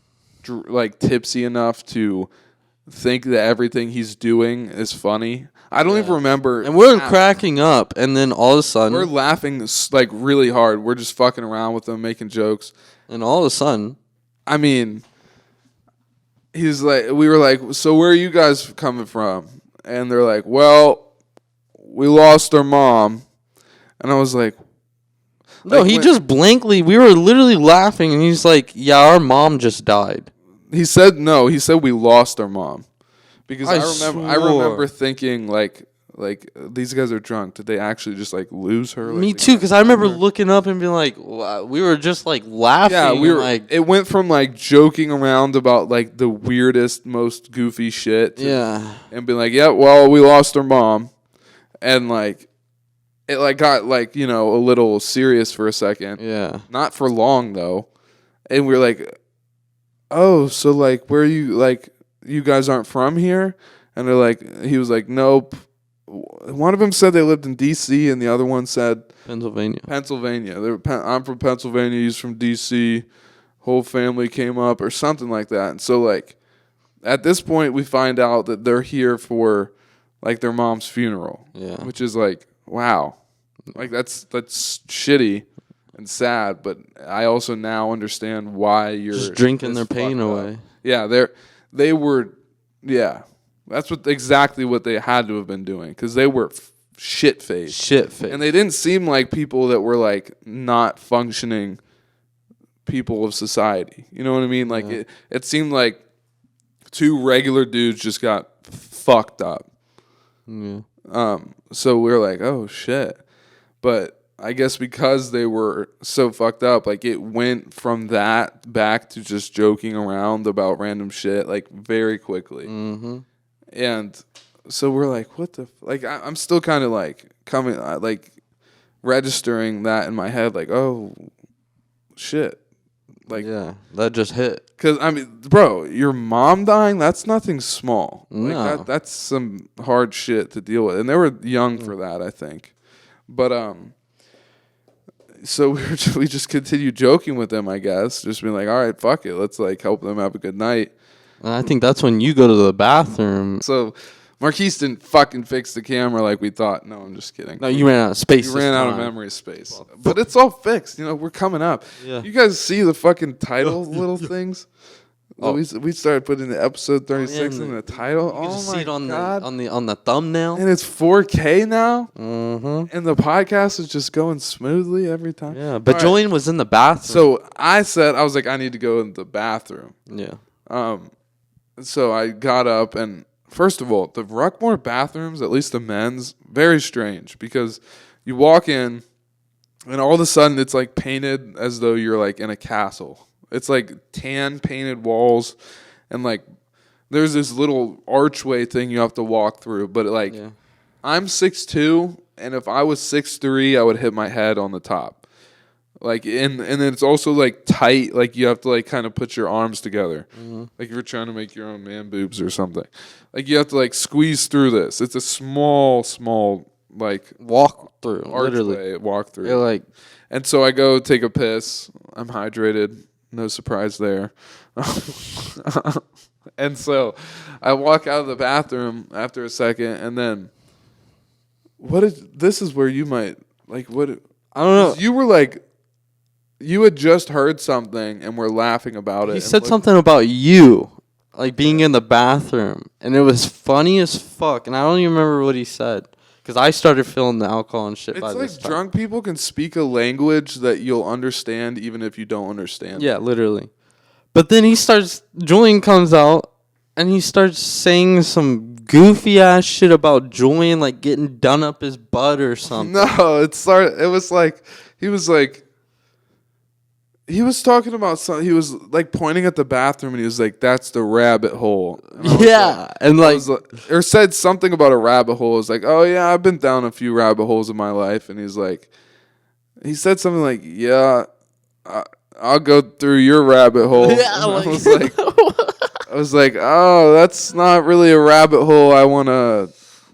like tipsy enough to think that everything he's doing is funny. I don't even remember. And we're cracking up, and then all of a sudden we're laughing like really hard. We're just fucking around with them, making jokes. And all of a sudden, I mean, he's like, we were like, so where are you guys coming from? And they're like, well, we lost our mom. And I was like, no, he just blankly, we were literally laughing, and he's like, yeah, our mom just died. He said no. He said we lost our mom, because I remember thinking like these guys are drunk. Did they actually just like lose her? Me too, because I remember looking up and being like, wow, we were just like laughing. Yeah, we were. Like, it went from like joking around about like the weirdest, most goofy shit. And being like, yeah, well, we lost our mom, and like it like got like a little serious for a second. Yeah, not for long though, and we were like, oh, so like where are you, like you guys aren't from here? And they're like, he was like, nope. One of them said they lived in D.C. and the other one said Pennsylvania. I'm from Pennsylvania. He's from D.C. Whole family came up or something like that. And so like at this point we find out that they're here for like their mom's funeral. Yeah, which is like, wow, like that's shitty and sad, but I also now understand why you're just drinking their pain away. Yeah, they were, yeah. That's exactly what they had to have been doing, because they were shit-faced. And they didn't seem like people that were like not functioning people of society. You know what I mean? Like it seemed like 2 regular dudes just got fucked up. Yeah. So we were like, oh shit. But I guess because they were so fucked up, like it went from that back to just joking around about random shit, like very quickly. Mm-hmm. And so we're like, what the I'm still kind of like coming like registering that in my head, like, oh shit. Like, yeah, that just hit. Because, I mean, bro, your mom dying, that's nothing small. No. Like, that's some hard shit to deal with. And they were young for that, I think. But, so we just continued joking with them, I guess. Just being like, all right, fuck it. Let's, like, help them have a good night. And I think that's when you go to the bathroom. So Marquise didn't fucking fix the camera like we thought. No, I'm just kidding. No, you ran out of space. You ran out of memory space. But it's all fixed. You know, we're coming up. Yeah. You guys see the fucking title little things? Oh. We started putting the episode 36 in the title. You just see it on God. on the thumbnail. And it's 4K now. Mm-hmm. And the podcast is just going smoothly every time. Yeah, but Julian was in the bathroom. So I was like, I need to go in the bathroom. Yeah. So I got up, and first of all, the Ruckmore bathrooms, at least the men's, very strange because you walk in, and all of a sudden it's like painted as though you're like in a castle. It's like tan painted walls, and like there's this little archway thing you have to walk through. But like, I'm 6'2", and if I was 6'3", I would hit my head on the top. Like and then it's also like tight, like you have to like kind of put your arms together, like you're trying to make your own man boobs or something. Like you have to like squeeze through this. It's a small like walk through, archway walk through. Yeah, like, and so I go take a piss. I'm hydrated. No surprise there. And so I walk out of the bathroom after a second, and then this is where you might like what I don't know. You were like. You had just heard something and were laughing about it. He said something about you, like being in the bathroom, and it was funny as fuck. And I don't even remember what he said because I started feeling the alcohol and shit. It's by like this time. Drunk people can speak a language that you'll understand even if you don't understand. Yeah, literally. But then Julian comes out and he starts saying some goofy ass shit about Julian like getting done up his butt or something. No, it was like he was talking about something. He was like pointing at the bathroom, and he was like, "That's the rabbit hole." And or said something about a rabbit hole. It was like, "Oh yeah, I've been down a few rabbit holes in my life." And he said something like, "Yeah, I'll go through your rabbit hole." Yeah, I was like, "Oh, that's not really a rabbit hole I want to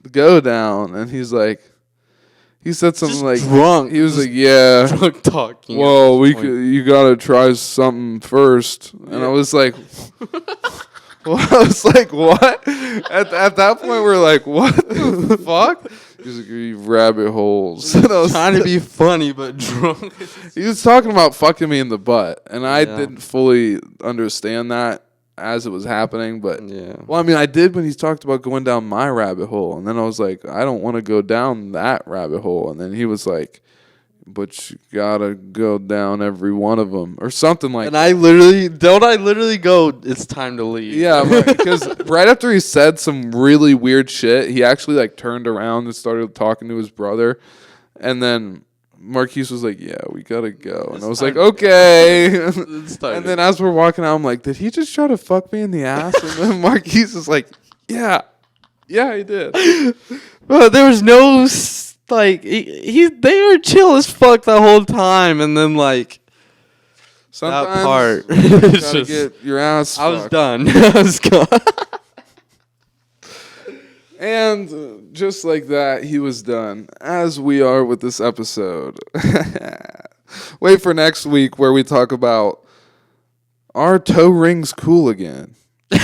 go down." And he said something just like drunk. He was like, "Yeah, drunk talking." Well, you gotta try something first." And I was like, well, I was like, "What?" At that point, we were like, "What the fuck?" He's like, "You rabbit holes." And I was trying to be funny, but drunk. He was talking about fucking me in the butt, and I didn't fully understand that as it was happening, but well, I mean, I did when he talked about going down my rabbit hole, and then I was like, I don't want to go down that rabbit hole, and then he was like, but you gotta go down every one of them or something like. And I literally go, it's time to leave. Yeah, because right after he said some really weird shit, he actually like turned around and started talking to his brother, and then Marquise was like, "Yeah, we gotta go," and I was like, "Okay." And then as we're walking out, I'm like, "Did he just try to fuck me in the ass?" And then Marquise is like, "Yeah, he did." But there was no like they were chill as fuck the whole time, and then like sometimes that part, you gotta get your ass fucked. I was done. I was gone. And just like that, he was done, as we are with this episode. Wait for next week where we talk about, are toe rings cool again? Bro,